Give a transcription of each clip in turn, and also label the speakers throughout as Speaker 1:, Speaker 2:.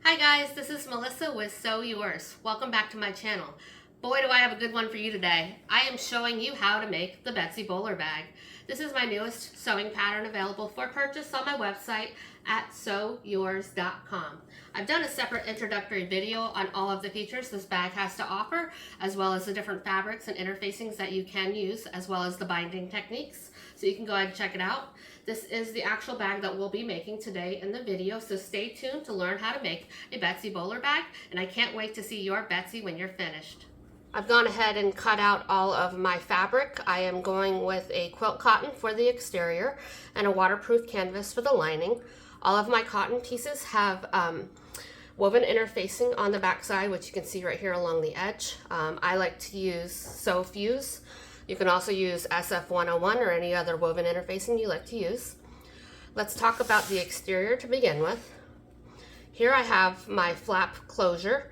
Speaker 1: Hi guys, this is Melissa with Sew Yours. Welcome back to my channel. Boy, do I have a good one for you today. I am showing you how to make the Betsy bowler bag. This is my newest sewing pattern available for purchase on my website at sewyours.com. I've done a separate introductory video on all of the features this bag has to offer, as well as the different fabrics and interfacings that you can use, as well as the binding techniques. So you can go ahead and check it out. This is the actual bag that we'll be making today in the video, so stay tuned to learn how to make a Betsy bowler bag, and I can't wait to see your Betsy when you're finished. I've gone ahead and cut out all of my fabric. I am going with a quilt cotton for the exterior and a waterproof canvas for the lining. All of my cotton pieces have woven interfacing on the back side, which you can see right here along the edge. I like to use Sew Fuse. You can also use SF101 or any other woven interfacing you like to use. Let's talk about the exterior to begin with. Here I have my flap closure,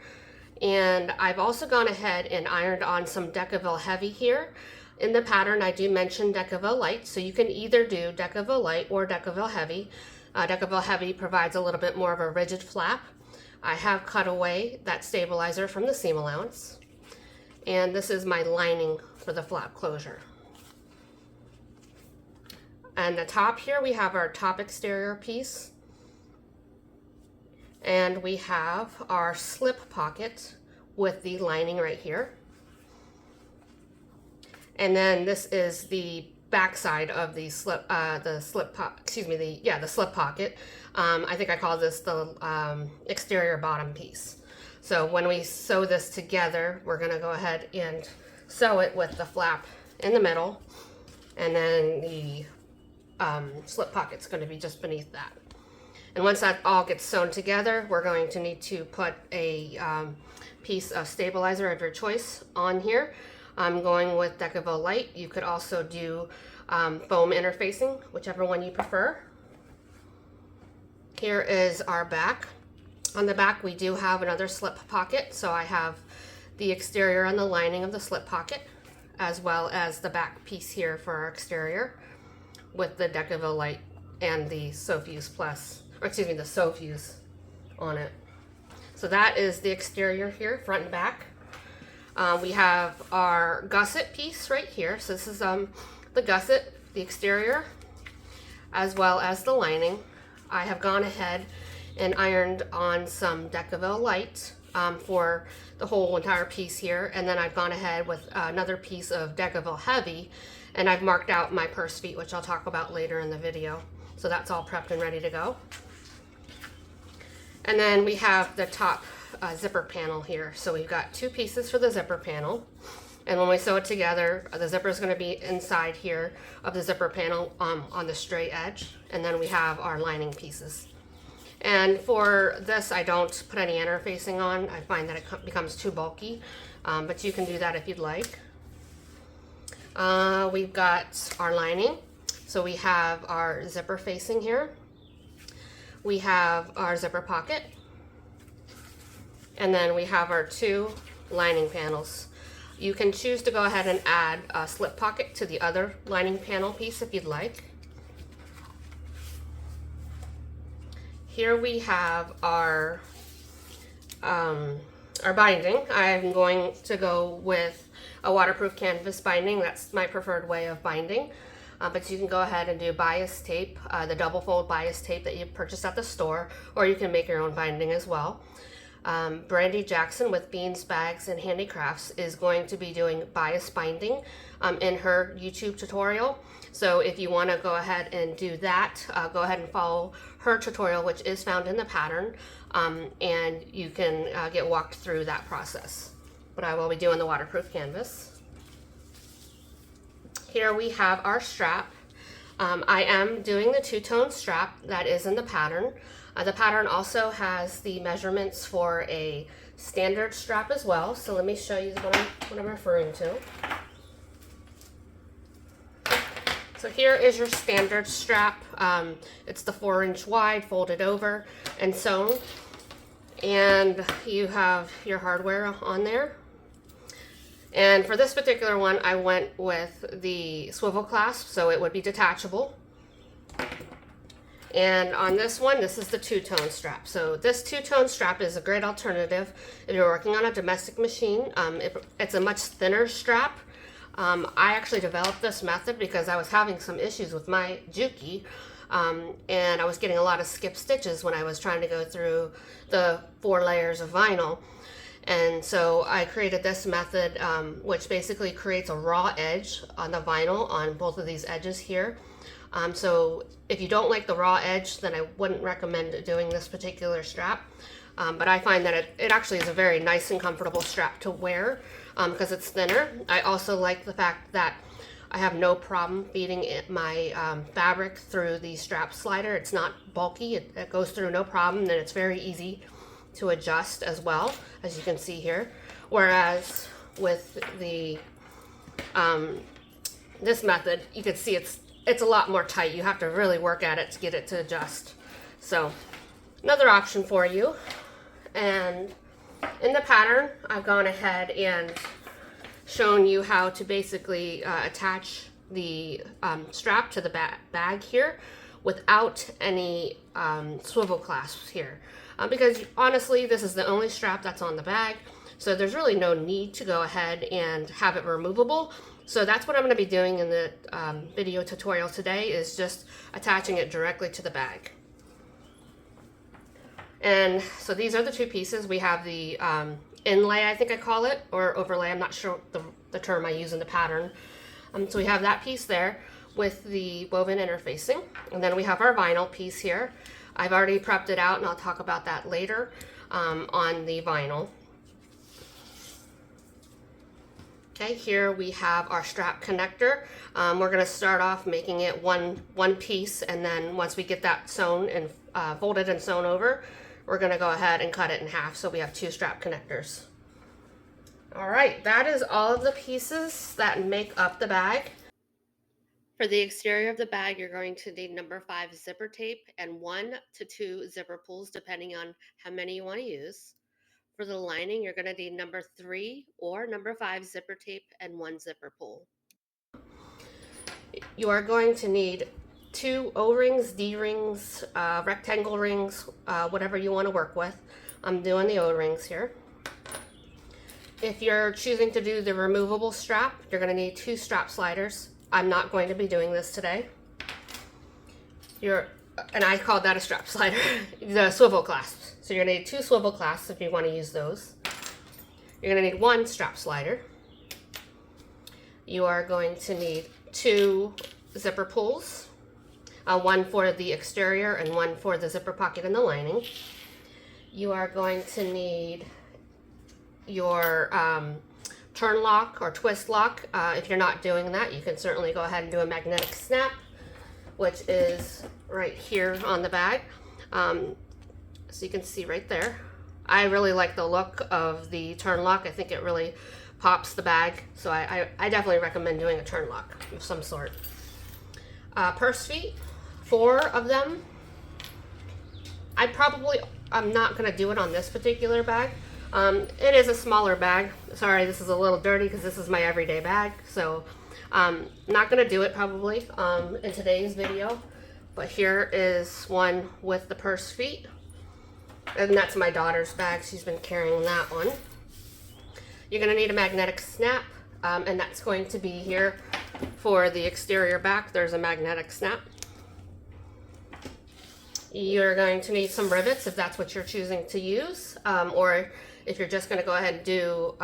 Speaker 1: and I've also gone ahead and ironed on some Decaville Heavy here. In the pattern I do mention Decaville Light, so you can either do Decaville Light or Decaville Heavy. Decaville Heavy provides a little bit more of a rigid flap. I have cut away that stabilizer from the seam allowance. And this is my lining for the flap closure. And the top here, we have our top exterior piece. And we have our slip pocket with the lining right here. And then this is the back side of the slip pocket. I think I call this the exterior bottom piece. So when we sew this together, we're gonna go ahead and sew it with the flap in the middle, and then the slip pocket's gonna be just beneath that. And once that all gets sewn together, we're going to need to put a piece of stabilizer of your choice on here. I'm going with Decaville Light. You could also do foam interfacing, whichever one you prefer. Here is our back. On the back, we do have another slip pocket, so I have the exterior and the lining of the slip pocket, as well as the back piece here for our exterior with the Decaville Light and the Sew Fuse Plus, or excuse me, the Sew Fuse on it. So that is the exterior here, front and back. We have our gusset piece right here. So this is the gusset, the exterior, as well as the lining. I have gone ahead and ironed on some Decaville Light for the whole entire piece here, and then I've gone ahead with another piece of Decaville Heavy, and I've marked out my purse feet, which I'll talk about later in the video. So that's all prepped and ready to go. And then we have the top zipper panel here. So we've got two pieces for the zipper panel, and when we sew it together, the zipper is going to be inside here of the zipper panel on the straight edge, and then we have our lining pieces. And for this, I don't put any interfacing on. I find that it becomes too bulky, but you can do that if you'd like. We've got our lining. So we have our zipper facing here. We have our zipper pocket. And then we have our two lining panels. You can choose to go ahead and add a slip pocket to the other lining panel piece if you'd like. Here we have our binding. I'm going to go with a waterproof canvas binding. That's my preferred way of binding. But you can go ahead and do bias tape, the double fold bias tape that you purchased at the store, or you can make your own binding as well. Brandy Jackson with Beans, Bags, and Handicrafts is going to be doing bias binding in her YouTube tutorial. So if you want to go ahead and do that, go ahead and follow her tutorial, which is found in the pattern, and you can get walked through that process. But I will be doing the waterproof canvas. Here we have our strap. I am doing the two-tone strap that is in the pattern. The pattern also has the measurements for a standard strap as well. So let me show you what I'm referring to. So here is your standard strap. It's the 4-inch wide, folded over and sewn. And you have your hardware on there. And for this particular one, I went with the swivel clasp, so it would be detachable. And on this one, this is the two-tone strap. So this two-tone strap is a great alternative if you're working on a domestic machine. It's a much thinner strap. I actually developed this method because I was having some issues with my Juki, and I was getting a lot of skip stitches when I was trying to go through the 4 layers of vinyl. And so I created this method, which basically creates a raw edge on the vinyl on both of these edges here. So if you don't like the raw edge, then I wouldn't recommend doing this particular strap. But I find that it actually is a very nice and comfortable strap to wear because it's thinner. I also like the fact that I have no problem feeding my fabric through the strap slider. It's not bulky, it goes through no problem, and it's very easy to adjust as well, as you can see here. Whereas with the this method, you can see it's a lot more tight. You have to really work at it to get it to adjust. So another option for you. And in the pattern, I've gone ahead and shown you how to basically attach the strap to the bag here without any swivel clasps here. Because honestly, this is the only strap that's on the bag, so there's really no need to go ahead and have it removable. So that's what I'm going to be doing in the video tutorial today, is just attaching it directly to the bag. And so these are the two pieces. We have the inlay, I think I call it, or overlay. I'm not sure the term I use in the pattern. So we have that piece there with the woven interfacing. And then we have our vinyl piece here. I've already prepped it out, and I'll talk about that later on the vinyl. Okay, here we have our strap connector. We're going to start off making it one piece, and then once we get that sewn and folded and sewn over, we're going to go ahead and cut it in half so we have 2 strap connectors. All right, that is all of the pieces that make up the bag. For the exterior of the bag, you're going to need number 5 zipper tape and 1 to 2 zipper pulls, depending on how many you want to use. For the lining, you're going to need number 3 or number 5 zipper tape and 1 zipper pull. You are going to need 2 O-rings, D-rings, rectangle rings, whatever you want to work with. I'm doing the O-rings here. If you're choosing to do the removable strap, you're going to need 2 strap sliders. I'm not going to be doing this today. And I called that a strap slider, the swivel clasps. So you're going to need 2 swivel clasps if you want to use those. You're going to need 1 strap slider. You are going to need 2 zipper pulls, 1 for the exterior and 1 for the zipper pocket and the lining. You are going to need your turn lock or twist lock. If you're not doing that, you can certainly go ahead and do a magnetic snap, which is right here on the bag. So you can see right there. I really like the look of the turn lock. I think it really pops the bag. So I definitely recommend doing a turn lock of some sort. Purse feet, 4 of them. I'm not gonna do it on this particular bag. It is a smaller bag. Sorry, this is a little dirty because this is my everyday bag. So not gonna do it probably in today's video. But here is one with the purse feet. And that's my daughter's bag. She's been carrying that one. You're gonna need a magnetic snap, and that's going to be here for the exterior back. There's a magnetic snap. You're going to need some rivets if that's what you're choosing to use, or if you're just going to go ahead and do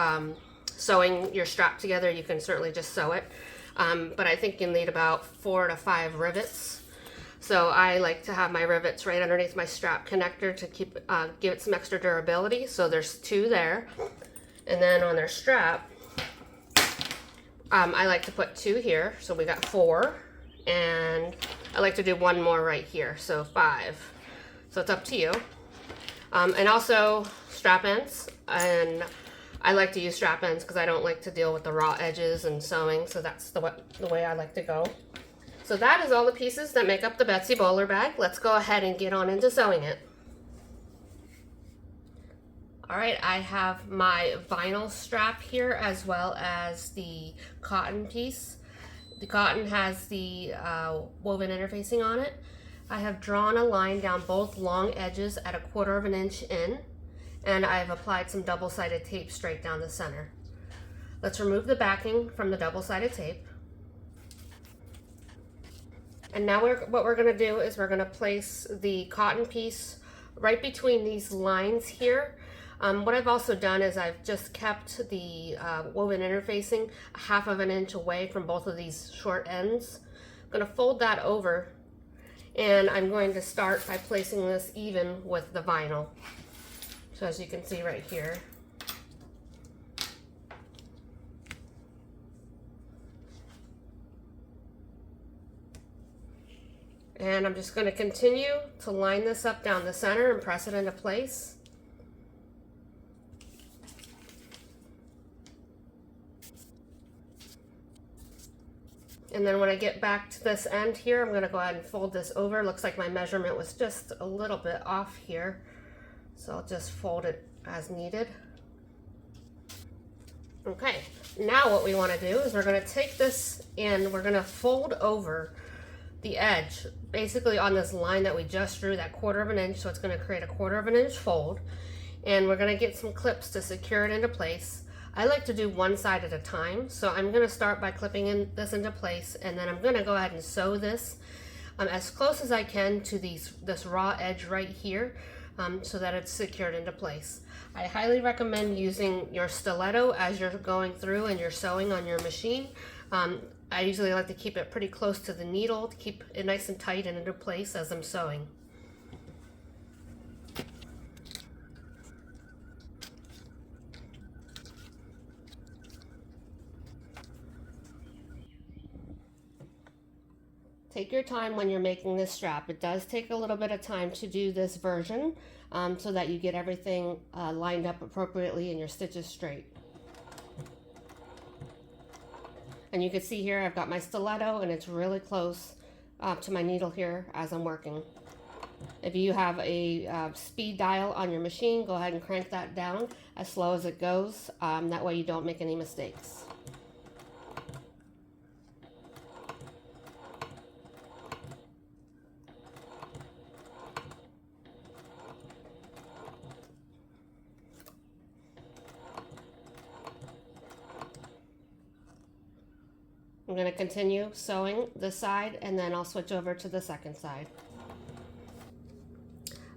Speaker 1: sewing your strap together, you can certainly just sew it. But I think you'll need about 4 to 5 rivets. So I like to have my rivets right underneath my strap connector to give it some extra durability. So there's 2 there. And then on their strap, I like to put 2 here. So we got 4. And I like to do 1 more right here. So 5. So it's up to you. And also strap ends. And I like to use strap ends because I don't like to deal with the raw edges and sewing. So that's the way I like to go. So that is all the pieces that make up the Betsy bowler bag. Let's go ahead and get on into sewing it. All right, I have my vinyl strap here as well as the cotton piece. The cotton has the woven interfacing on it. I have drawn a line down both long edges at 1/4 of an inch in, and I've applied some double-sided tape straight down the center. Let's remove the backing from the double-sided tape. And now what we're going to do is we're going to place the cotton piece right between these lines here. What I've also done is I've just kept the woven interfacing 1/2 of an inch away from both of these short ends. I'm going to fold that over, and I'm going to start by placing this even with the vinyl. So as you can see right here. And I'm just going to continue to line this up down the center and press it into place. And then when I get back to this end here, I'm going to go ahead and fold this over. Looks like my measurement was just a little bit off here, so I'll just fold it as needed. Okay, now what we want to do is we're going to take this and we're going to fold over the edge, basically on this line that we just drew, that 1/4 of an inch, so it's going to create a 1/4 of an inch fold. And we're going to get some clips to secure it into place. I like to do one side at a time, so I'm going to start by clipping this into place, and then I'm going to go ahead and sew this as close as I can to this raw edge right here, so that it's secured into place. I highly recommend using your stiletto as you're going through and you're sewing on your machine. I usually like to keep it pretty close to the needle to keep it nice and tight and into place as I'm sewing. Take your time when you're making this strap. It does take a little bit of time to do this version so that you get everything lined up appropriately and your stitches straight. And you can see here I've got my stiletto and it's really close to my needle here as I'm working. If you have a speed dial on your machine, go ahead and crank that down as slow as it goes. That way you don't make any mistakes. I'm going to continue sewing this side and then I'll switch over to the second side.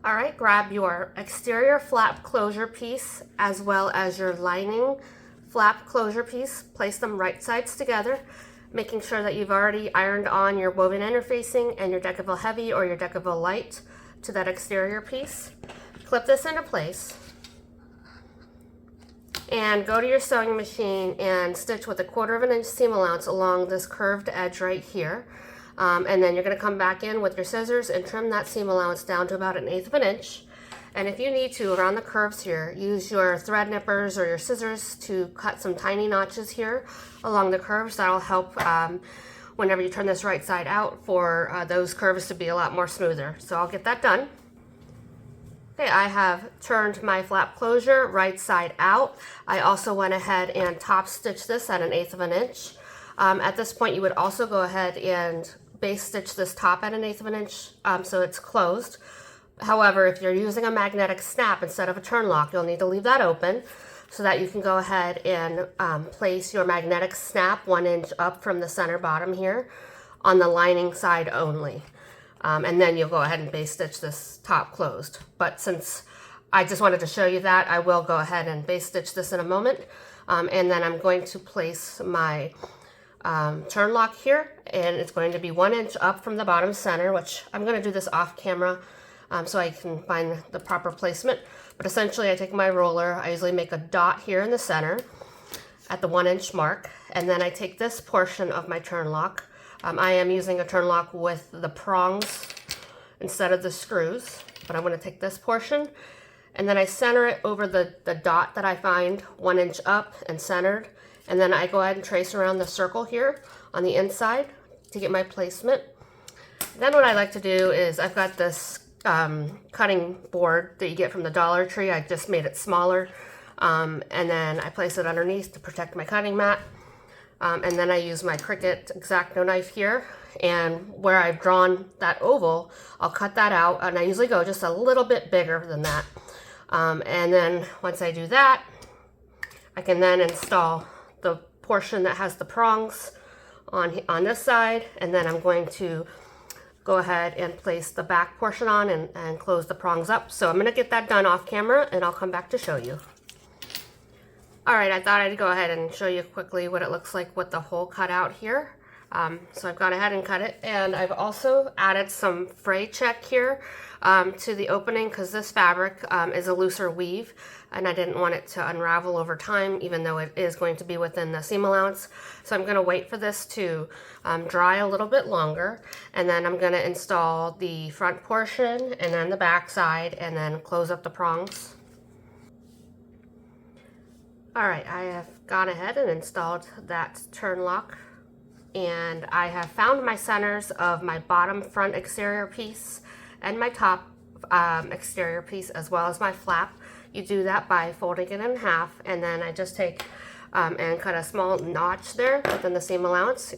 Speaker 1: All right, grab your exterior flap closure piece as well as your lining flap closure piece. Place them right sides together, making sure that you've already ironed on your woven interfacing and your Decaville Heavy or your Decaville Light to that exterior piece. Clip this into place. And go to your sewing machine and stitch with a 1/4 of an inch seam allowance along this curved edge right here. And then you're going to come back in with your scissors and trim that seam allowance down to about 1/8 of an inch. And if you need to, around the curves here, use your thread nippers or your scissors to cut some tiny notches here along the curves. That'll help whenever you turn this right side out for those curves to be a lot more smoother. So I'll get that done. Okay, I have turned my flap closure right side out. I also went ahead and top stitched this at 1/8 of an inch. At this point, you would also go ahead and base stitch this top at 1/8 of an inch so it's closed. However, if you're using a magnetic snap instead of a turn lock, you'll need to leave that open so that you can go ahead and place your magnetic snap 1 inch up from the center bottom here on the lining side only. And then you'll go ahead and base stitch this top closed. But since I just wanted to show you that, I will go ahead and base stitch this in a moment. And then I'm going to place my turn lock here, and it's going to be 1 inch up from the bottom center, which I'm going to do this off camera so I can find the proper placement. But essentially I take my roller, I usually make a dot here in the center at the 1 inch mark, and then I take this portion of my turn lock. I am using a turn lock with the prongs instead of the screws, but I'm going to take this portion and then I center it over the dot that I find 1 inch up and centered, and then I go ahead and trace around the circle here on the inside to get my placement. Then what I like to do is I've got this cutting board that you get from the Dollar Tree. I just made it smaller, and then I place it underneath to protect my cutting mat. And then I use my Cricut X-Acto knife here and where I've drawn that oval, I'll cut that out, and I usually go just a little bit bigger than that. And then once I do that, I can then install the portion that has the prongs on this side, and then I'm going to go ahead and place the back portion on and close the prongs up. So I'm going to get that done off camera, and I'll come back to show you. Alright, I thought I'd go ahead and show you quickly what it looks like with the hole cut out here. So I've gone ahead and cut it, and I've also added some fray check here to the opening, because this fabric is a looser weave, and I didn't want it to unravel over time, even though it is going to be within the seam allowance. So I'm going to wait for this to dry a little bit longer, and then I'm going to install the front portion and then the back side, and then close up the prongs. Alright, I have gone ahead and installed that turn lock, and I have found my centers of my bottom front exterior piece and my top exterior piece, as well as my flap. You do that by folding it in half, and then I just take and cut a small notch there within the seam allowance.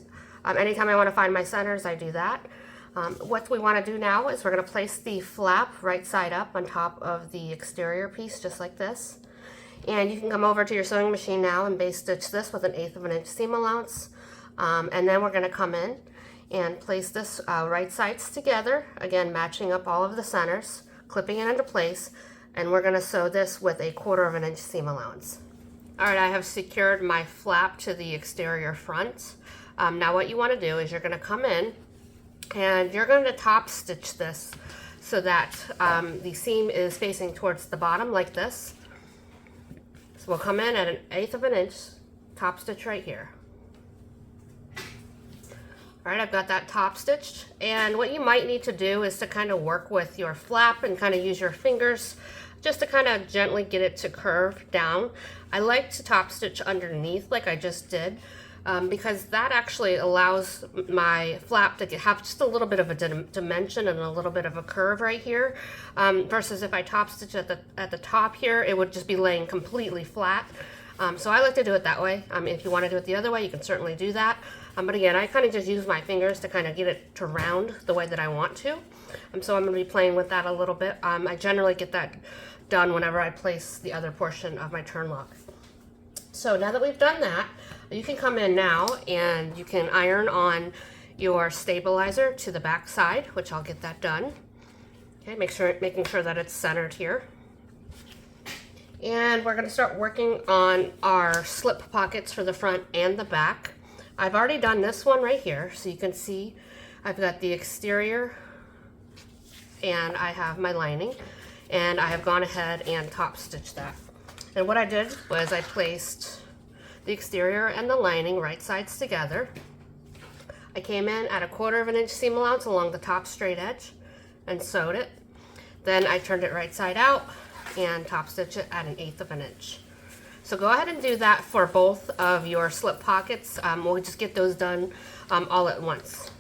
Speaker 1: Anytime I want to find my centers, I do that. What we want to do now is we're going to place the flap right side up on top of the exterior piece, just like this. And you can come over to your sewing machine now and base stitch this with 1/8 of an inch seam allowance. And then we're going to come in and place this right sides together, again matching up all of the centers, clipping it into place, and we're going to sew this with 1/4 of an inch seam allowance. Alright, I have secured my flap to the exterior front. Now what you want to do is you're going to come in and you're going to top stitch this so that the seam is facing towards the bottom like this. So we'll come in at 1/8 of an inch, top stitch right here. Alright, I've got that top stitched, and what you might need to do is to kind of work with your flap and kind of use your fingers just to kind of gently get it to curve down. I like to top stitch underneath like I just did, because that actually allows my flap to have just a little bit of a dimension and a little bit of a curve right here, versus if I top stitch at the top here, it would just be laying completely flat. So I like to do it that way. If you want to do it the other way, you can certainly do that. But again, I kind of just use my fingers to kind of get it to round the way that I want to. So I'm going to be playing with that a little bit. I generally get that done whenever I place the other portion of my turn lock. So now that we've done that, you can come in now and you can iron on your stabilizer to the back side, which I'll get that done. Okay, making sure that it's centered here. And we're going to start working on our slip pockets for the front and the back. I've already done this one right here, so you can see I've got the exterior and I have my lining, and I have gone ahead and top stitched that. And what I did was I placed the exterior and the lining right sides together. I came in at 1/4 of an inch seam allowance along the top straight edge and sewed it. Then I turned it right side out and top stitch it at 1/8 of an inch. So go ahead and do that for both of your slip pockets. We'll just get those done all at once.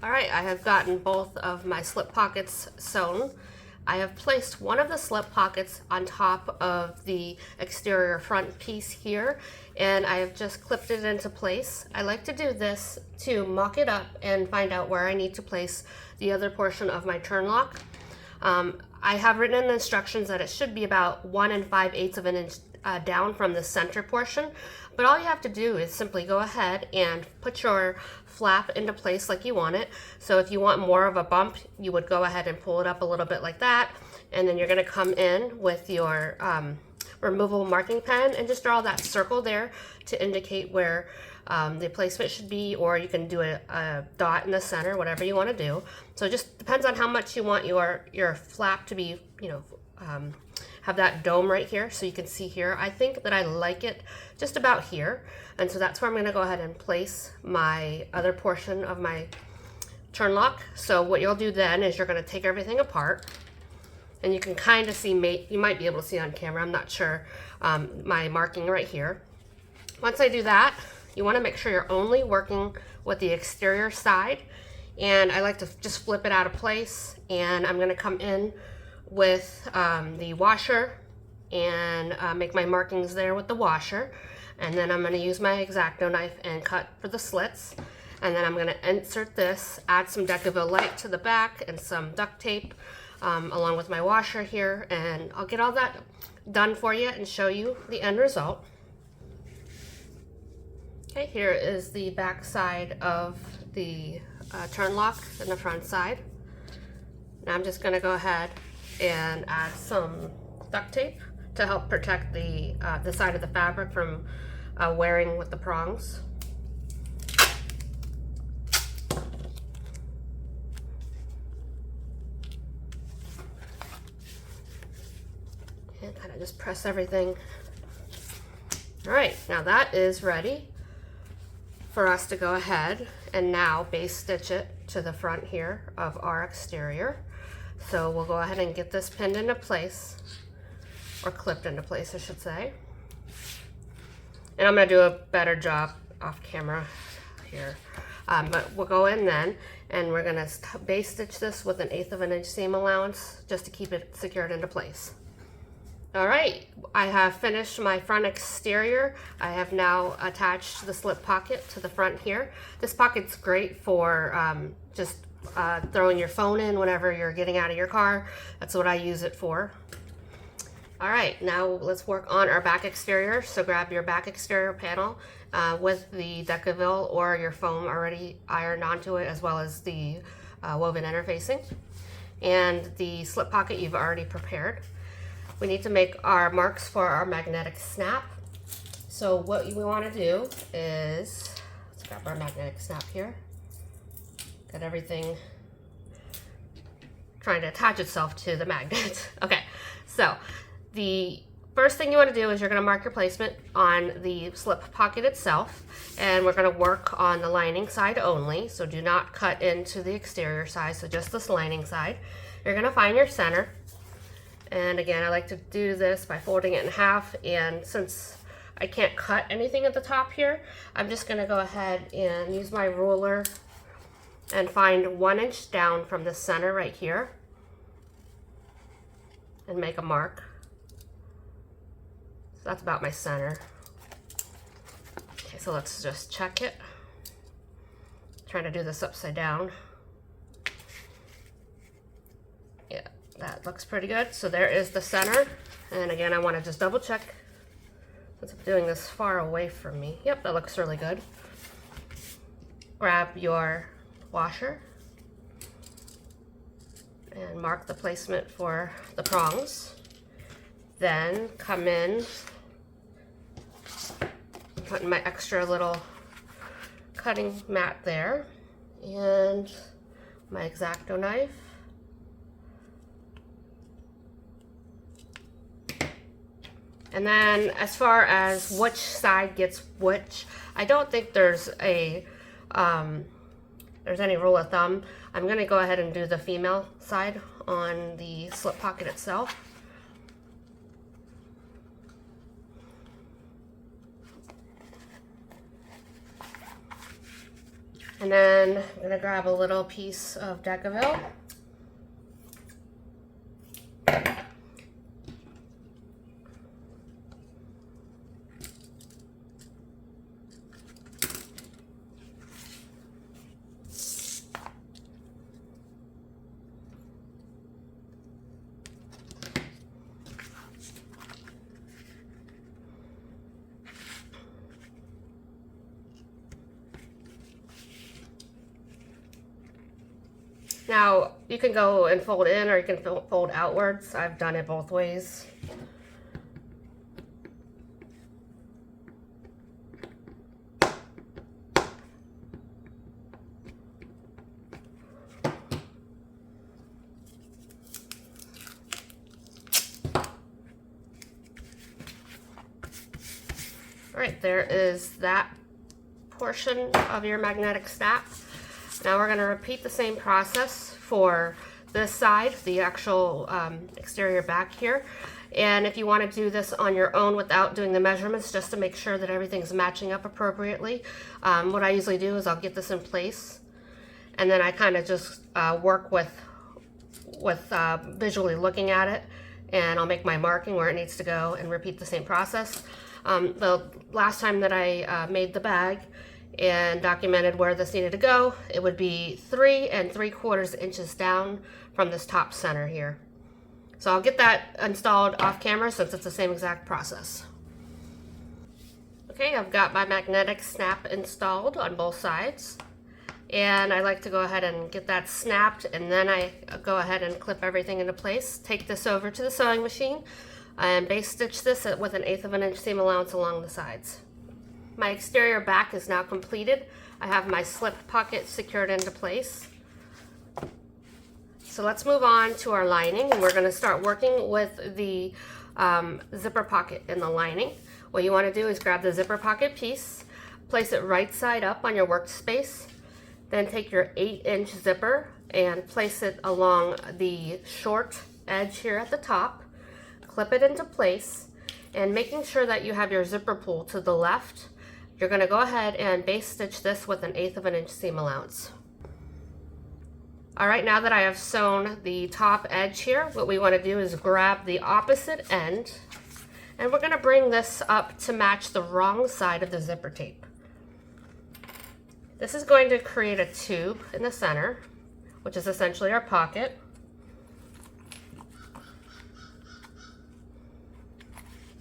Speaker 1: Alright, I have gotten both of my slip pockets sewn. I have placed one of the slip pockets on top of the exterior front piece here, and I have just clipped it into place. I like to do this to mock it up and find out where I need to place the other portion of my turn lock. I have written in the instructions that it should be about 1 5/8 of an inch down from the center portion, but all you have to do is simply go ahead and put your flap into place like you want it. So if you want more of a bump, you would go ahead and pull it up a little bit like that, and then you're going to come in with your removable marking pen and just draw that circle there to indicate where the placement should be, or you can do a dot in the center, whatever you want to do. So it just depends on how much you want your flap to be, have that dome right here, so you can see here. I think that I like it just about here, and so that's where I'm going to go ahead and place my other portion of my turn lock. So what you'll do then is you're going to take everything apart, and you can kind of see, you might be able to see on camera, I'm not sure, my marking right here. Once I do that, you want to make sure you're only working with the exterior side, and I like to just flip it out of place, and I'm going to come in with the washer and make my markings there with the washer, and then I'm going to use my X-Acto knife and cut for the slits. And then I'm going to insert this, add some Decaville light to the back and some duct tape along with my washer here, and I'll get all that done for you and show you the end result. Okay, here is the back side of the turn lock and the front side. Now I'm just going to go ahead and add some duct tape to help protect the side of the fabric from wearing with the prongs. And kind of just press everything. All right, now that is ready for us to go ahead and now base stitch it to the front here of our exterior. So we'll go ahead and get this pinned into place, or clipped into place, I should say. And I'm gonna do a better job off camera here. But we'll go in then, and we're gonna base stitch this with 1/8 of an inch seam allowance just to keep it secured into place. All right, I have finished my front exterior. I have now attached the slip pocket to the front here. This pocket's great for just throwing your phone in whenever you're getting out of your car. That's what I use it for. All right, now let's work on our back exterior. So grab your back exterior panel with the Decaville or your foam already ironed onto it, as well as the woven interfacing. And the slip pocket you've already prepared. We need to make our marks for our magnetic snap. So what we want to do is, let's grab our magnetic snap here. Got everything trying to attach itself to the magnet. Okay, so the first thing you want to do is you're going to mark your placement on the slip pocket itself, and we're going to work on the lining side only. So do not cut into the exterior side, so just this lining side. You're going to find your center. And again, I like to do this by folding it in half, and since I can't cut anything at the top here, I'm just gonna go ahead and use my ruler and find 1 inch down from the center right here and make a mark. So that's about my center. Okay, so let's just check it. Trying to do this upside down. Yeah. That looks pretty good. So there is the center. And again, I want to just double check since I'm doing this far away from me. Yep, that looks really good. Grab your washer and mark the placement for the prongs. Then come in, put in my extra little cutting mat there and my X-Acto knife. And then as far as which side gets which, I don't think there's any rule of thumb. I'm gonna go ahead and do the female side on the slip pocket itself. And then I'm gonna grab a little piece of Decaville. Now, you can go and fold in or you can fold outwards. I've done it both ways. All right, there is that portion of your magnetic snap. Now we're going to repeat the same process for this side, the actual exterior back here. And if you want to do this on your own without doing the measurements, just to make sure that everything's matching up appropriately, what I usually do is I'll get this in place, and then I kind of just work with visually looking at it, and I'll make my marking where it needs to go and repeat the same process. The last time that I made the bag, and documented where this needed to go. It would be 3 3/4 inches down from this top center here. So I'll get that installed off camera since it's the same exact process. Okay, I've got my magnetic snap installed on both sides. And I like to go ahead and get that snapped, and then I go ahead and clip everything into place. Take this over to the sewing machine and base stitch this with an 1/8 of an inch seam allowance along the sides. My exterior back is now completed. I have my slip pocket secured into place. So let's move on to our lining, and we're going to start working with the zipper pocket in the lining. What you want to do is grab the zipper pocket piece, place it right side up on your workspace, then take your 8-inch zipper and place it along the short edge here at the top, clip it into place, and making sure that you have your zipper pull to the left, you're going to go ahead and base stitch this with an 1/8 of an inch seam allowance. Alright, now that I have sewn the top edge here, what we want to do is grab the opposite end, and we're going to bring this up to match the wrong side of the zipper tape. This is going to create a tube in the center, which is essentially our pocket.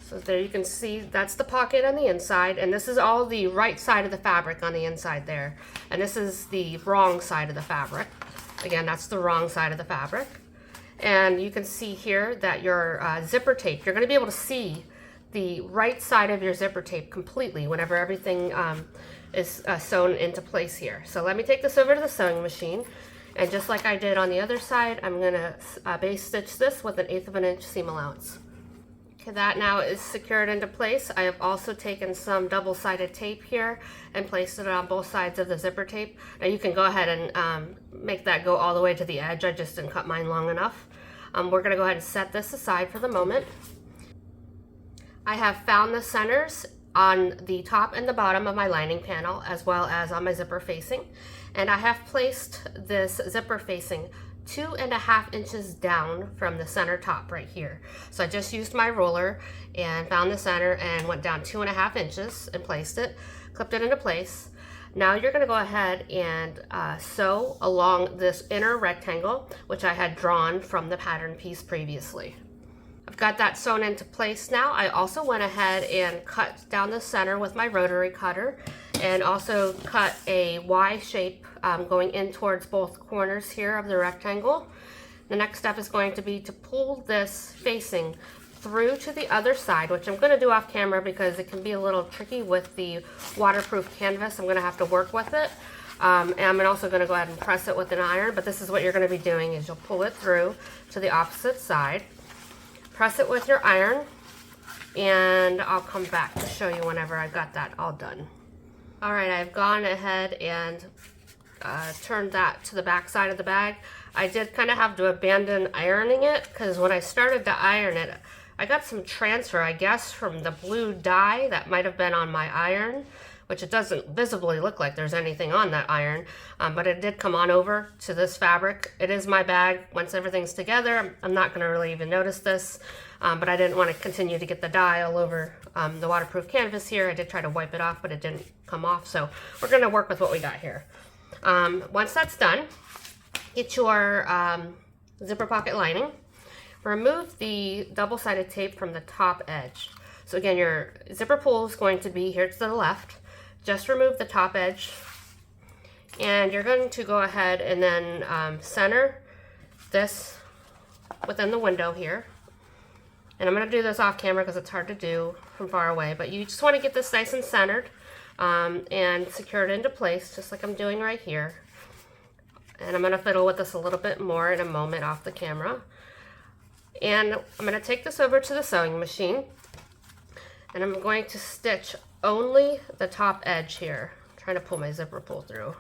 Speaker 1: So there you can see that's the pocket on the inside, and this is all the right side of the fabric on the inside there. And this is the wrong side of the fabric. Again, that's the wrong side of the fabric. And you can see here that your zipper tape, you're going to be able to see the right side of your zipper tape completely whenever everything is sewn into place here. So let me take this over to the sewing machine, and just like I did on the other side, I'm going to base stitch this with an 1/8 of an inch seam allowance. Okay, that now is secured into place. I have also taken some double-sided tape here and placed it on both sides of the zipper tape. Now you can go ahead and make that go all the way to the edge. I just didn't cut mine long enough. We're going to go ahead and set this aside for the moment. I have found the centers on the top and the bottom of my lining panel, as well as on my zipper facing, and I have placed this zipper facing 2.5 inches down from the center top right here. So I just used my ruler and found the center and went down 2.5 inches and placed it, clipped it into place. Now you're going to go ahead and sew along this inner rectangle, which I had drawn from the pattern piece previously. I've got that sewn into place now. I also went ahead and cut down the center with my rotary cutter, and also cut a Y shape going in towards both corners here of the rectangle. The next step is going to be to pull this facing through to the other side, which I'm going to do off camera because it can be a little tricky with the waterproof canvas. I'm going to have to work with it. And I'm also going to go ahead and press it with an iron, but this is what you're going to be doing, is you'll pull it through to the opposite side. Press it with your iron, and I'll come back to show you whenever I've got that all done. Alright, I've gone ahead and turned that to the back side of the bag. I did kind of have to abandon ironing it because when I started to iron it, I got some transfer, I guess, from the blue dye that might have been on my iron, which it doesn't visibly look like there's anything on that iron, but it did come on over to this fabric. It is my bag. Once everything's together, I'm not going to really even notice this, but I didn't want to continue to get the dye all over the waterproof canvas here. I did try to wipe it off, but it didn't come off, so we're going to work with what we got here. Once that's done, get your zipper pocket lining. Remove the double-sided tape from the top edge. So again, your zipper pull is going to be here to the left. Just remove the top edge, and you're going to go ahead and then center this within the window here. And I'm going to do this off camera because it's hard to do from far away, but you just want to get this nice and centered and secure it into place, just like I'm doing right here. And I'm going to fiddle with this a little bit more in a moment off the camera. And I'm going to take this over to the sewing machine, and I'm going to stitch only the top edge here. I'm trying to pull my zipper pull through.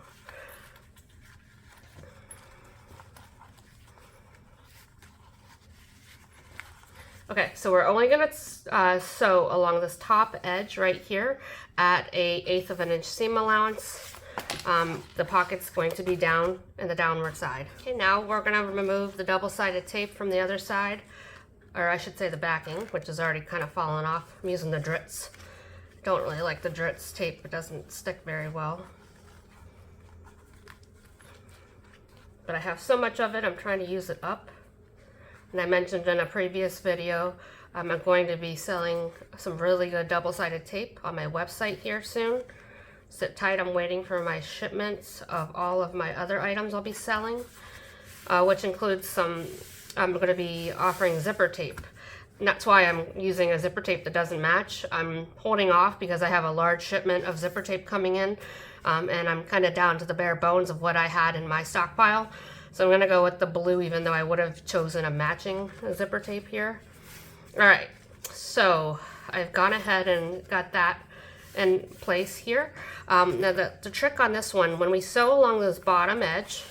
Speaker 1: Okay, so we're only going to sew along this top edge right here at a 1/8 of an inch seam allowance. The pocket's going to be down in the downward side. Okay, now we're going to remove the double-sided tape from the other side, or I should say the backing, which is already kind of fallen off. I'm using the Dritz. Don't really like the Dritz tape, it doesn't stick very well. But I have so much of it, I'm trying to use it up. And I mentioned in a previous video, I'm going to be selling some really good double-sided tape on my website here soon. Sit tight, I'm waiting for my shipments of all of my other items I'll be selling, which includes some, I'm going to be offering zipper tape. And that's why I'm using a zipper tape that doesn't match. I'm holding off because I have a large shipment of zipper tape coming in, and I'm kind of down to the bare bones of what I had in my stockpile. So I'm going to go with the blue, even though I would have chosen a matching zipper tape here. All right, so I've gone ahead and got that in place here. Now the trick on this one, when we sew along this bottom edge,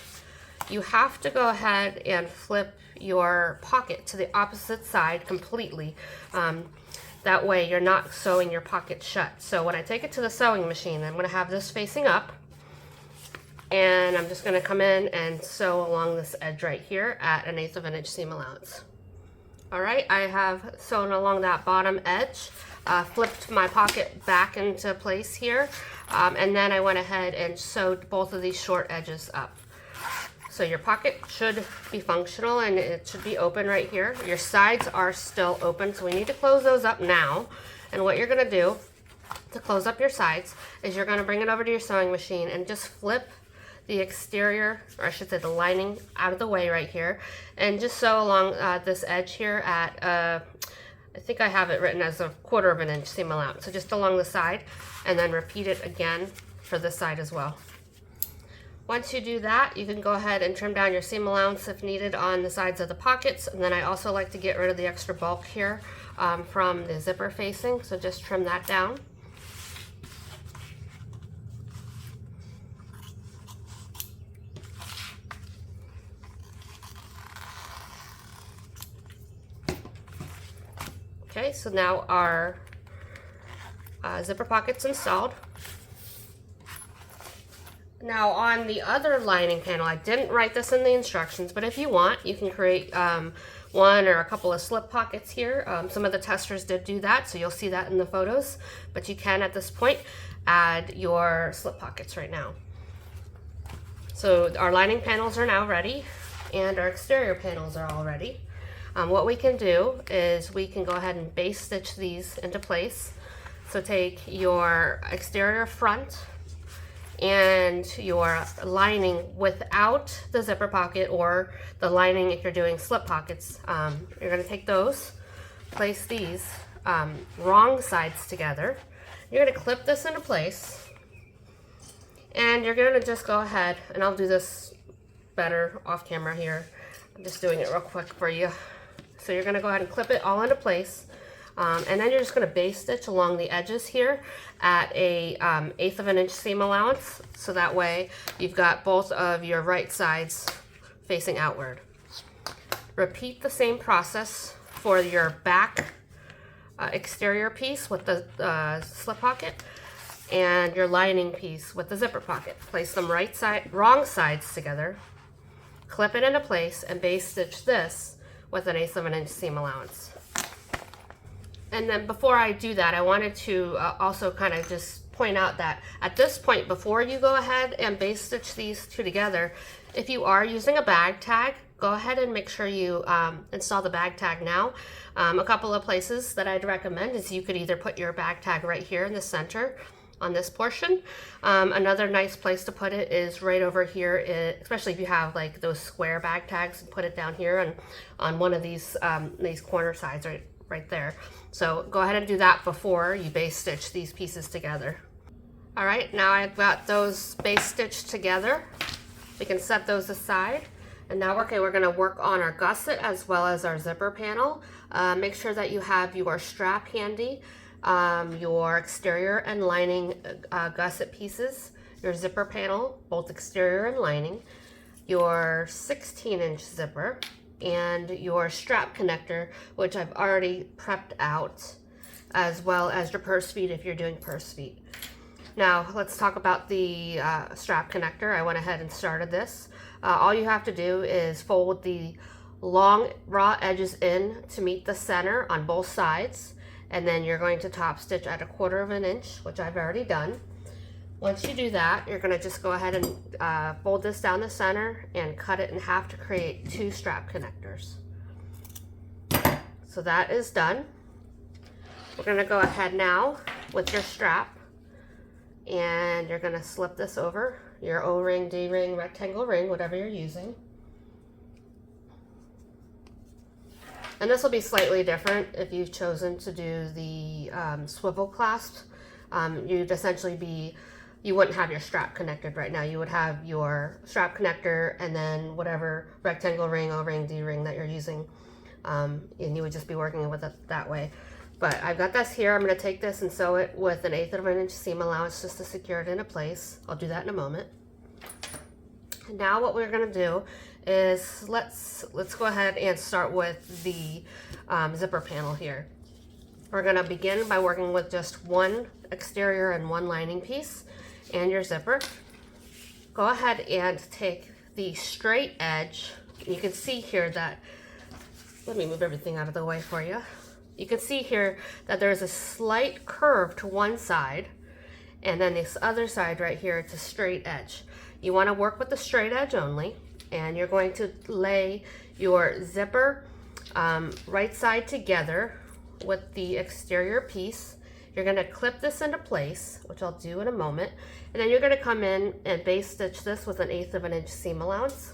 Speaker 1: you have to go ahead and flip your pocket to the opposite side completely. That way you're not sewing your pocket shut. So when I take it to the sewing machine, I'm going to have this facing up, and I'm just going to come in and sew along this edge right here at 1/8 of an inch seam allowance. All right, I have sewn along that bottom edge, flipped my pocket back into place here, and then I went ahead and sewed both of these short edges up. So your pocket should be functional and it should be open right here. Your sides are still open, so we need to close those up now. And what you're gonna do to close up your sides is you're gonna bring it over to your sewing machine and just flip the exterior, or I should say the lining, out of the way right here, and just sew along this edge here at, I think I have it written as 1/4 of an inch seam allowance. So just along the side, and then repeat it again for this side as well. Once you do that, you can go ahead and trim down your seam allowance if needed on the sides of the pockets. And then I also like to get rid of the extra bulk here from the zipper facing, so just trim that down. Okay, so now our zipper pocket's installed. Now on the other lining panel, I didn't write this in the instructions, but if you want, you can create one or a couple of slip pockets here. Some of the testers did do that, so you'll see that in the photos, but you can at this point add your slip pockets right now. So our lining panels are now ready, and our exterior panels are all ready. What we can do is we can go ahead and base stitch these into place. So take your exterior front and your lining without the zipper pocket, or the lining if you're doing slip pockets. You're going to take those, place these wrong sides together. You're going to clip this into place, and you're going to just go ahead, and I'll do this better off camera here. I'm just doing it real quick for you. So you're going to go ahead and clip it all into place. And then you're just going to base stitch along the edges here at a 1/8 of an inch seam allowance, so that way you've got both of your right sides facing outward. Repeat the same process for your back exterior piece with the slip pocket and your lining piece with the zipper pocket. Place them wrong sides together, clip it into place, and base stitch this with 1/8 of an inch seam allowance. And then before I do that, I wanted to also kind of just point out that at this point, before you go ahead and base stitch these two together, if you are using a bag tag, go ahead and make sure you install the bag tag now. A couple of places that I'd recommend is you could either put your bag tag right here in the center on this portion. Another nice place to put it is right over here, especially if you have like those square bag tags, and put it down here and on one of these corner sides right there. So go ahead and do that before you base stitch these pieces together. All right, now I've got those base stitched together. We can set those aside. And now we're gonna work on our gusset as well as our zipper panel. Make sure that you have your strap handy, your exterior and lining gusset pieces, your zipper panel, both exterior and lining, your 16-inch zipper, and your strap connector, which I've already prepped out, as well as your purse feet if you're doing purse feet. Now let's talk about the strap connector. I went ahead and started this. All you have to do is fold the long raw edges in to meet the center on both sides, and then you're going to top stitch at 1/4 inch, which I've already done. Once you do that, you're going to just go ahead and fold this down the center and cut it in half to create 2 strap connectors. So that is done. We're going to go ahead now with your strap, and you're going to slip this over your O-ring, D-ring, rectangle ring, whatever you're using. And this will be slightly different if you've chosen to do the swivel clasp. You'd essentially be, you wouldn't have your strap connected right now. You would have your strap connector and then whatever rectangle ring, O-ring, D-ring that you're using. And you would just be working with it that way. But I've got this here. I'm going to take this and sew it with an 1/8 inch seam allowance just to secure it into place. I'll do that in a moment. And now what we're going to do is let's go ahead and start with the zipper panel here. We're going to begin by working with just one exterior and one lining piece and your zipper. Go ahead and take the straight edge. You can see here that, let me move everything out of the way for you. You can see here that there's a slight curve to one side, and then this other side right here, it's a straight edge. You want to work with the straight edge only, and you're going to lay your zipper right side together with the exterior piece. You're going to clip this into place, which I'll do in a moment, and then you're going to come in and base stitch this with an 1/8 inch seam allowance.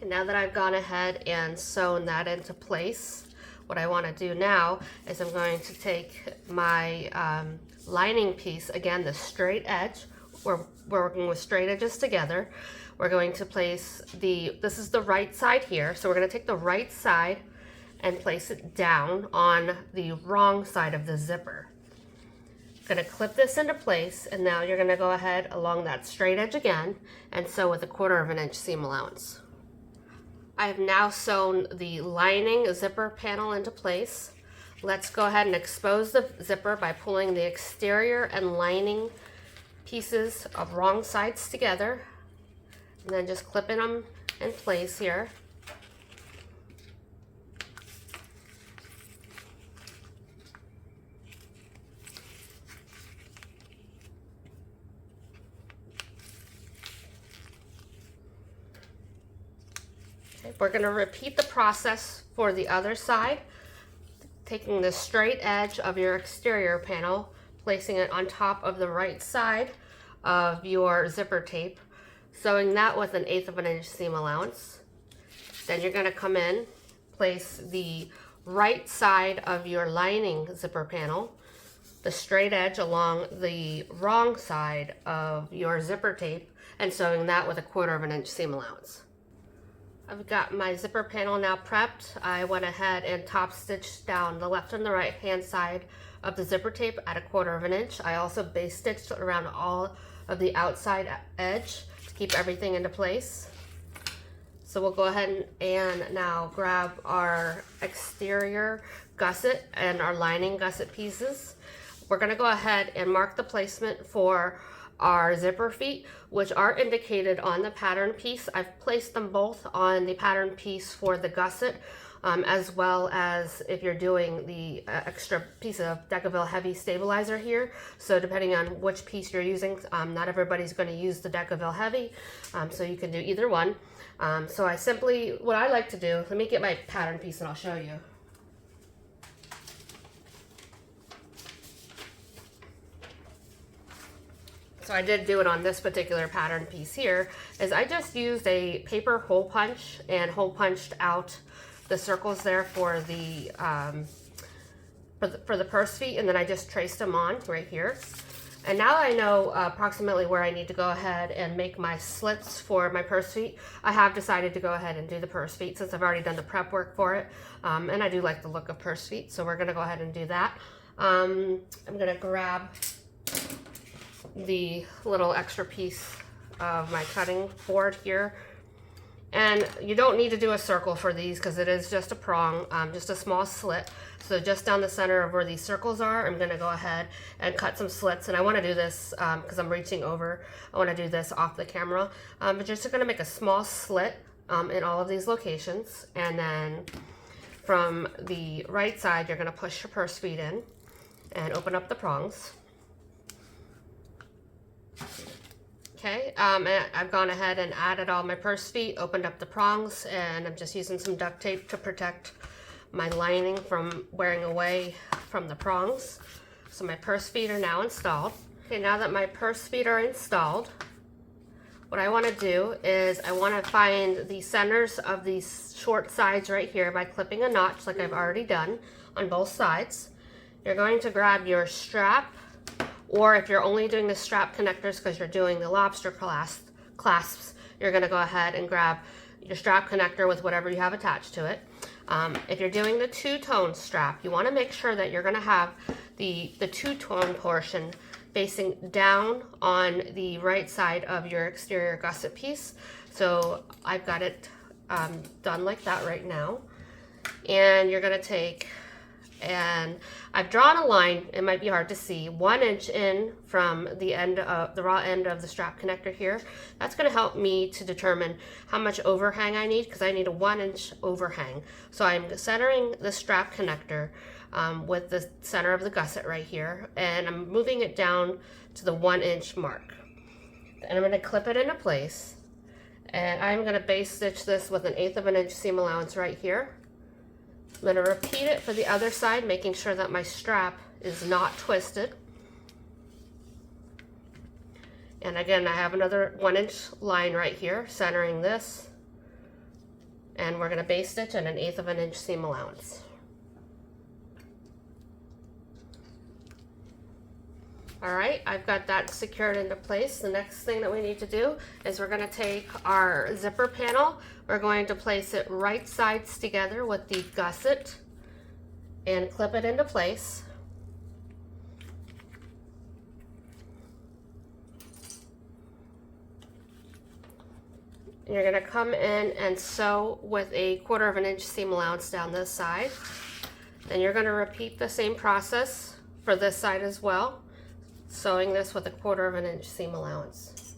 Speaker 1: And now that I've gone ahead and sewn that into place, what I want to do now is I'm going to take my lining piece, again the straight edge, we're working with straight edges together. We're going to place this is the right side here, so we're going to take the right side and place it down on the wrong side of the zipper. Going to clip this into place, and now you're going to go ahead along that straight edge again and sew with a 1/4 inch seam allowance. I have now sewn the lining zipper panel into place. Let's go ahead and expose the zipper by pulling the exterior and lining pieces of wrong sides together, and then just clipping them in place here. We're going to repeat the process for the other side, taking the straight edge of your exterior panel, placing it on top of the right side of your zipper tape, sewing that with an 1/8 inch seam allowance. Then you're going to come in, place the right side of your lining zipper panel, the straight edge along the wrong side of your zipper tape, and sewing that with a 1/4 inch seam allowance. I've got my zipper panel now prepped. I went ahead and top stitched down the left and the right hand side of the zipper tape at a 1/4 inch. I also base stitched around all of the outside edge to keep everything into place. So we'll go ahead and now grab our exterior gusset and our lining gusset pieces. We're going to go ahead and mark the placement for our zipper feet, which are indicated on the pattern piece. I've placed them both on the pattern piece for the gusset, as well as if you're doing the extra piece of Decaville Heavy stabilizer here. So depending on which piece you're using, not everybody's going to use the Decaville Heavy, so you can do either one. So what I like to do, let me get my pattern piece and I'll show you. So I did do it on this particular pattern piece here, is I just used a paper hole punch and hole punched out the circles there for the purse feet, and then I just traced them on right here. And now I know approximately where I need to go ahead and make my slits for my purse feet. I have decided to go ahead and do the purse feet since I've already done the prep work for it, and I do like the look of purse feet, so we're going to go ahead and do that. I'm going to grab the little extra piece of my cutting board here, and you don't need to do a circle for these because it is just a prong, just a small slit. So just down the center of where these circles are, I'm going to go ahead and cut some slits, and I want to do this because I'm reaching over. I want to do this off the camera, but just going to make a small slit in all of these locations, and then from the right side you're going to push your purse feet in. and open up the prongs. Okay, and I've gone ahead and added all my purse feet, opened up the prongs, and I'm just using some duct tape to protect my lining from wearing away from the prongs. So my purse feet are now installed. Okay, now that my purse feet are installed, what I want to do is I want to find the centers of these short sides right here by clipping a notch like I've already done on both sides. You're going to grab your strap, or if you're only doing the strap connectors because you're doing the lobster clasps, you're going to go ahead and grab your strap connector with whatever you have attached to it. If you're doing the two-tone strap, you want to make sure that you're going to have the two-tone portion facing down on the right side of your exterior gusset piece. So I've got it done like that right now. And you're going to take, and I've drawn a line, it might be hard to see, 1 inch in from the end of the raw end of the strap connector here. That's going to help me to determine how much overhang I need, because I need a 1 inch overhang. So I'm centering the strap connector with the center of the gusset right here, and I'm moving it down to the 1 inch mark. And I'm going to clip it into place, and I'm going to base stitch this with 1/8 of an inch seam allowance right here. I'm going to repeat it for the other side, making sure that my strap is not twisted. And again, I have another 1 inch line right here, centering this. And we're going to base stitch at 1/8 of an inch seam allowance. All right, I've got that secured into place. The next thing that we need to do is we're going to take our zipper panel. We're going to place it right sides together with the gusset and clip it into place. And you're going to come in and sew with 1/4 of an inch seam allowance down this side. Then you're going to repeat the same process for this side as well, sewing this with 1/4 of an inch seam allowance.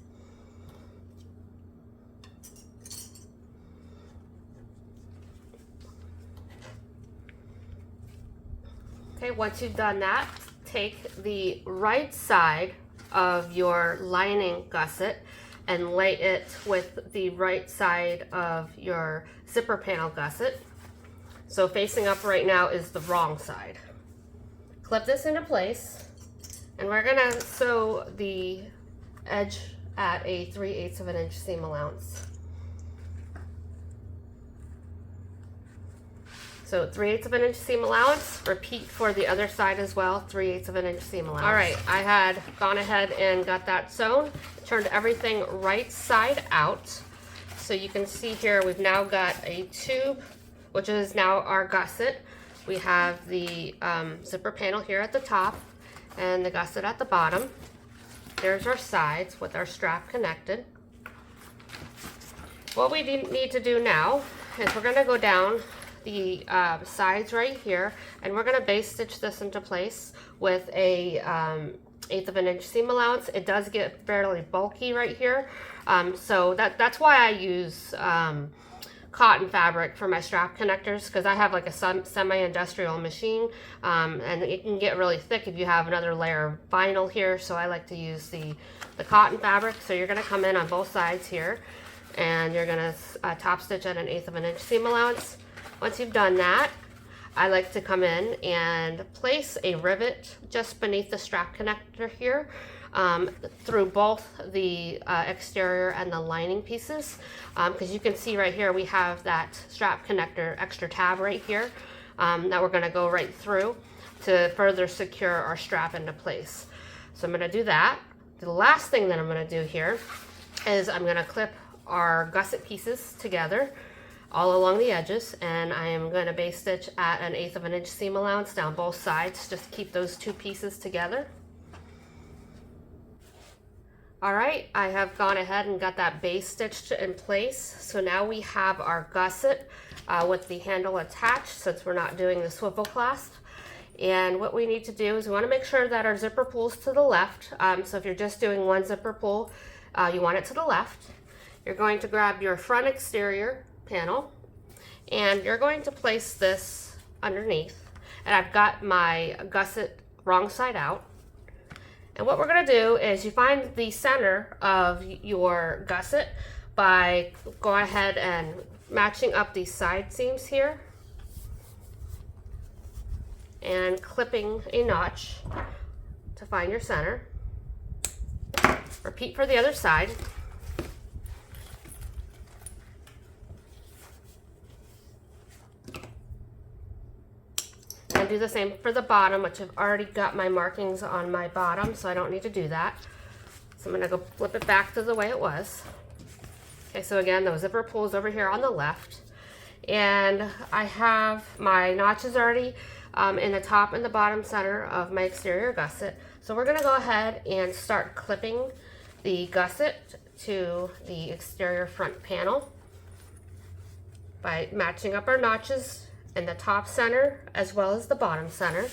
Speaker 1: Okay, once you've done that, take the right side of your lining gusset and lay it with the right side of your zipper panel gusset. So facing up right now is the wrong side. Clip this into place, and we're gonna sew the edge at a 3/8 of an inch seam allowance. So 3/8 of an inch seam allowance, repeat for the other side as well, 3/8 of an inch seam allowance. All right, I had gone ahead and got that sewn, turned everything right side out. So you can see here, we've now got a tube, which is now our gusset. We have the zipper panel here at the top and the gusset at the bottom. There's our sides with our strap connected. What we need to do now is we're gonna go down the sides right here, and we're going to base stitch this into place with a 1/8 of an inch seam allowance. It does get fairly bulky right here, so that's why I use cotton fabric for my strap connectors, because I have like a semi-industrial machine, and it can get really thick if you have another layer of vinyl here, so I like to use the cotton fabric. So you're going to come in on both sides here, and you're going to top stitch at 1/8 of an inch seam allowance. Once you've done that, I like to come in and place a rivet just beneath the strap connector here, through both the exterior and the lining pieces, because you can see right here we have that strap connector extra tab right here that we're going to go right through to further secure our strap into place. So I'm going to do that. The last thing that I'm going to do here is I'm going to clip our gusset pieces together all along the edges, and I am going to base stitch at 1/8 of an inch seam allowance down both sides, just to keep those two pieces together. All right, I have gone ahead and got that base stitched in place. So now we have our gusset with the handle attached, since we're not doing the swivel clasp. And what we need to do is we want to make sure that our zipper pulls to the left. So if you're just doing one zipper pull, you want it to the left. You're going to grab your front exterior panel, and you're going to place this underneath. And I've got my gusset wrong side out. And what we're going to do is you find the center of your gusset by going ahead and matching up these side seams here and clipping a notch to find your center. Repeat for the other side. And do the same for the bottom, which I've already got my markings on my bottom, so I don't need to do that. So I'm going to go flip it back to the way it was. Okay, so again, the zipper pull is over here on the left. And I have my notches already in the top and the bottom center of my exterior gusset. So we're going to go ahead and start clipping the gusset to the exterior front panel by matching up our notches in the top center as well as the bottom center.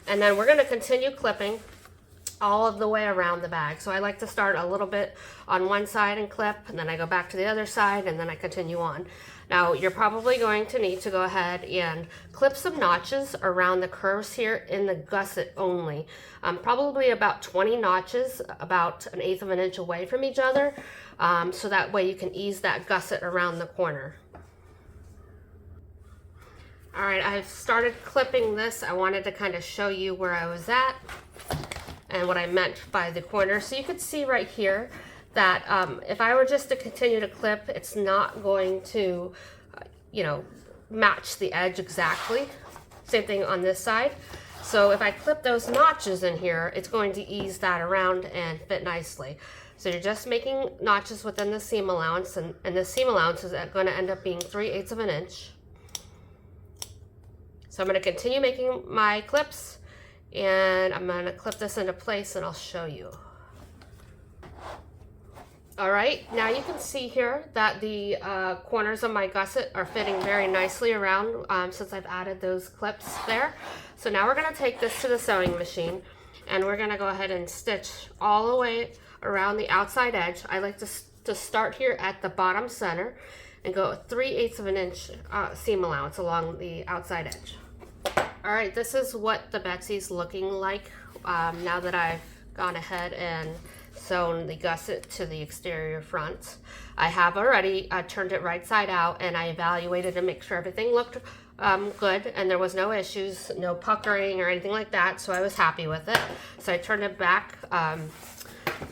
Speaker 1: And then we're going to continue clipping all of the way around the bag. So I like to start a little bit on one side and clip, and then I go back to the other side, and then I continue on. Now you're probably going to need to go ahead and clip some notches around the curves here in the gusset only. Probably about 20 notches, about 1/8 of an inch away from each other, so that way you can ease that gusset around the corner. All right, I've started clipping this. I wanted to kind of show you where I was at and what I meant by the corner. So you could see right here that if I were just to continue to clip, it's not going to, match the edge exactly. Same thing on this side. So if I clip those notches in here, it's going to ease that around and fit nicely. So you're just making notches within the seam allowance, and the seam allowance is going to end up being 3/8 of an inch. So I'm going to continue making my clips, and I'm going to clip this into place and I'll show you. All right, now you can see here that the corners of my gusset are fitting very nicely around since I've added those clips there. So now we're going to take this to the sewing machine, and we're going to go ahead and stitch all the way around the outside edge. I like to start here at the bottom center and go 3/8 of an inch seam allowance along the outside edge. All right, this is what the Betsy's looking like now that I've gone ahead and sewn the gusset to the exterior front. I have already turned it right side out, and I evaluated to make sure everything looked good and there was no issues, no puckering or anything like that, so I was happy with it. So I turned it back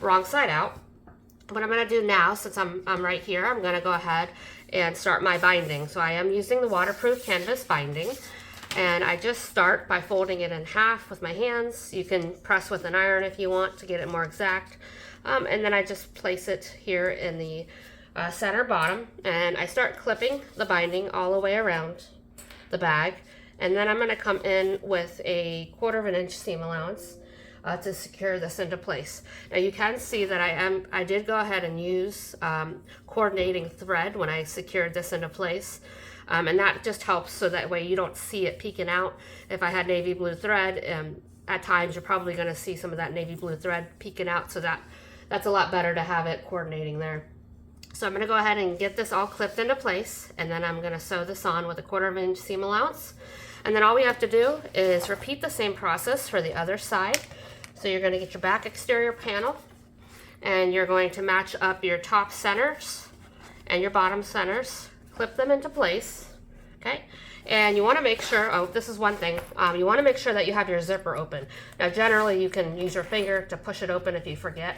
Speaker 1: wrong side out. What I'm going to do now, since I'm right here, I'm going to go ahead and start my binding. So I am using the waterproof canvas binding. And I just start by folding it in half with my hands. You can press with an iron if you want to get it more exact. And then I just place it here in the center bottom, and I start clipping the binding all the way around the bag. And then I'm going to come in with a 1/4 of an inch seam allowance to secure this into place. Now you can see that I did go ahead and use coordinating thread when I secured this into place. And that just helps so that way you don't see it peeking out. If I had navy blue thread, at times you're probably going to see some of that navy blue thread peeking out, so that's a lot better to have it coordinating there. So I'm going to go ahead and get this all clipped into place, and then I'm going to sew this on with a 1/4 of an inch seam allowance. And then all we have to do is repeat the same process for the other side. So you're going to get your back exterior panel, and you're going to match up your top centers and your bottom centers. Clip them into place, okay? And you want to make sure, this is one thing, you want to make sure that you have your zipper open. Now generally you can use your finger to push it open if you forget,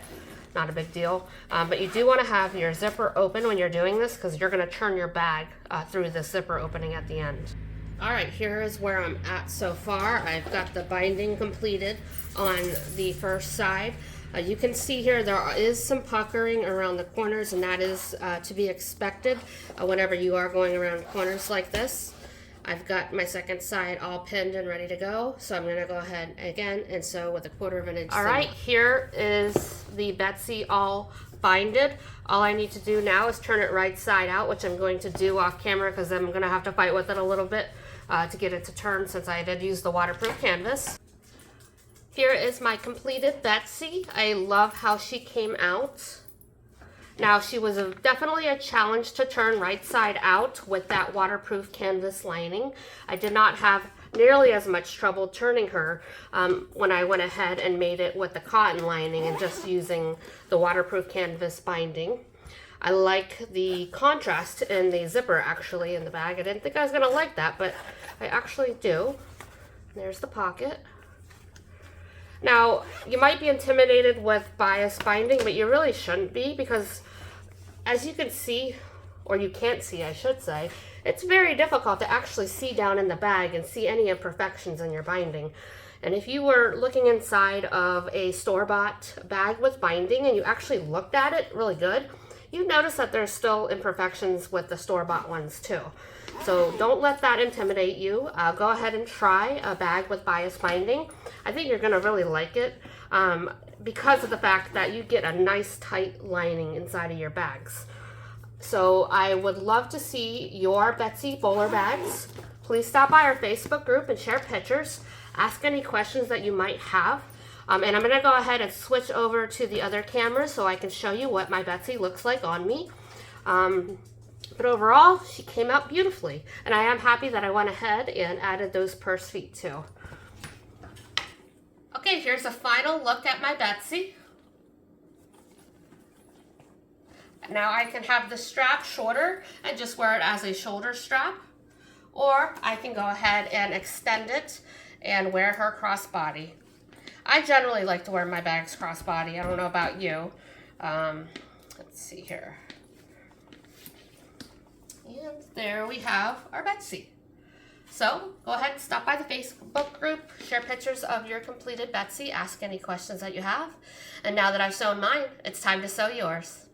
Speaker 1: not a big deal. But you do want to have your zipper open when you're doing this, because you're going to turn your bag through the zipper opening at the end. All right, here is where I'm at so far. I've got the binding completed on the first side. You can see here there is some puckering around the corners, and that is to be expected whenever you are going around corners like this. I've got my second side all pinned and ready to go, so I'm going to go ahead again and sew with a 1/4 of an inch. All right, here is the Betsy all binded. All I need to do now is turn it right side out, which I'm going to do off camera because I'm going to have to fight with it a little bit to get it to turn, since I did use the waterproof canvas. Here is my completed Betsy. I love how she came out. Now, she was definitely a challenge to turn right side out with that waterproof canvas lining. I did not have nearly as much trouble turning her when I went ahead and made it with the cotton lining and just using the waterproof canvas binding. I like the contrast in the zipper actually in the bag. I didn't think I was gonna like that, but I actually do. There's the pocket. Now, you might be intimidated with bias binding, but you really shouldn't be, because as you can see, or you can't see, I should say, it's very difficult to actually see down in the bag and see any imperfections in your binding. And if you were looking inside of a store-bought bag with binding and you actually looked at it really good, you'd notice that there's still imperfections with the store-bought ones too. So don't let that intimidate you. Go ahead and try a bag with bias binding. I think you're gonna really like it because of the fact that you get a nice tight lining inside of your bags. So I would love to see your Betsy bowler bags. Please stop by our Facebook group and share pictures. Ask any questions that you might have. And I'm gonna go ahead and switch over to the other camera so I can show you what my Betsy looks like on me. But overall, she came out beautifully. And I am happy that I went ahead and added those purse feet too. Okay, here's a final look at my Betsy. Now I can have the strap shorter and just wear it as a shoulder strap, or I can go ahead and extend it and wear her crossbody. I generally like to wear my bags crossbody. I don't know about you. Let's see here. And there we have our Betsy. So go ahead and stop by the Facebook group, share pictures of your completed Betsy, ask any questions that you have. And now that I've sewn mine, it's time to sew yours.